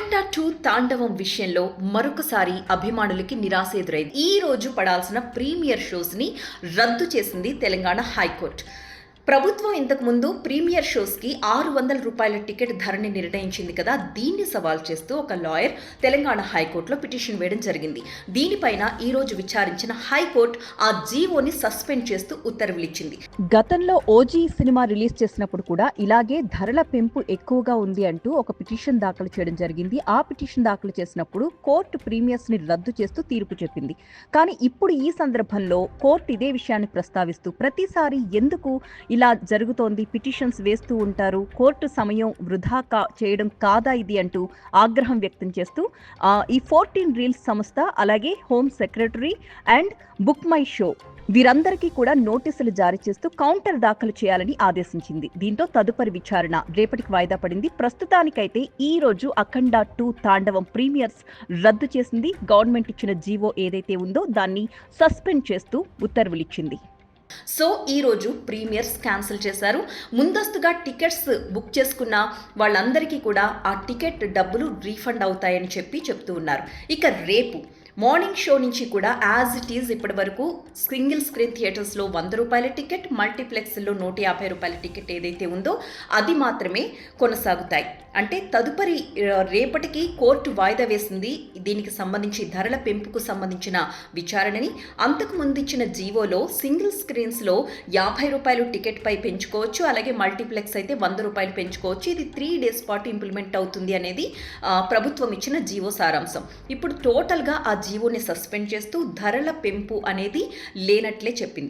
అఖండ 2 తాండవం విషయంలో మరొకసారి అభిమానులకి నిరాశ ఎదురైంది. ఈ రోజు పడాల్సిన ప్రీమియర్ షోస్ ని రద్దు చేసింది తెలంగాణ హైకోర్టు. ప్రభుత్వం ఇంతకుముందు ప్రీమియర్ షోస్కి ₹600 టికెట్ ధరని నిర్ణయించింది కదా, దీన్ని సవాల్ చేస్తూ ఒక లాయర్ తెలంగాణ హైకోర్టులో పిటిషన్ వేయడం జరిగింది. దీనిపైన ఈ రోజు విచారించిన హైకోర్టు ఆ జీవోని సస్పెండ్ చేస్తూ ఉత్తర్వులు ఇచ్చింది. గతంలో ఓజీ సినిమా రిలీజ్ చేసినప్పుడు కూడా ఇలాగే ధరల పెంపు ఎక్కువగా ఉంది అంటూ ఒక పిటిషన్ దాఖలు చేయడం జరిగింది. ఆ పిటిషన్ దాఖలు చేసినప్పుడు కోర్టు ప్రీమియర్స్ ని రద్దు చేస్తూ తీర్పు చెప్పింది. కానీ ఇప్పుడు ఈ సందర్భంలో కోర్టు ఇదే విషయాన్ని ప్రస్తావిస్తూ ప్రతిసారి ఎందుకు ఇలా జరుగుతోంది, పిటిషన్స్ వేస్తూ ఉంటారు, కోర్టు సమయం వృధా చేయడం కాదా ఇది అంటూ ఆగ్రహం వ్యక్తం చేస్తూ ఈ 14 రీల్స్ సంస్థ, అలాగే home secretary and book my show వీరందరికీ కూడా నోటీసులు జారీ చేస్తూ కౌంటర్ దాఖలు చేయాలని ఆదేశించింది. దీంతో తదుపరి విచారణ రేపటికి వాయిదా పడింది. ప్రస్తుతానికైతే ఈ రోజు అఖండ 2 తాండవం ప్రీమియర్స్ రద్దు చేసింది. గవర్నమెంట్ ఇచ్చిన జీవో ఏదైతే ఉందో దాన్ని సస్పెండ్ చేస్తూ ఉత్తర్వులిచ్చింది. సో ఈ రోజు ప్రీమియర్స్ క్యాన్సిల్ చేశారు. ముందస్తుగా టికెట్స్ బుక్ చేసుకున్న వాళ్ళందరికీ కూడా ఆ టికెట్ డబ్బులు రీఫండ్ అవుతాయని చెప్తూ ఉన్నారు. ఇక రేపు మార్నింగ్ షో నుంచి కూడా యాజ్ ఇట్ ఈజ్ ఇప్పటి వరకు సింగిల్ స్క్రీన్ థియేటర్స్లో ₹100 టికెట్, మల్టీప్లెక్స్లో ₹150 టికెట్ ఏదైతే ఉందో అది మాత్రమే కొనసాగుతాయి. అంటే తదుపరి రేపటికి కోర్టు వాయిదా వేసింది దీనికి సంబంధించి ధరల పెంపుకు సంబంధించిన విచారణని. అంతకు ముందు ఇచ్చిన జీవోలో సింగిల్ స్క్రీన్స్లో ₹50 టికెట్ పై పెంచుకోవచ్చు, అలాగే మల్టీప్లెక్స్ అయితే ₹100 పెంచుకోవచ్చు. ఇది 3 days పాటు ఇంప్లిమెంట్ అవుతుంది అనేది ప్రభుత్వం ఇచ్చిన జీవో సారాంశం. ఇప్పుడు టోటల్గా ఆ జీవోని సస్పెండ్ చేస్తూ ధరల పెంపు అనేది లేనట్లే చెప్పింది.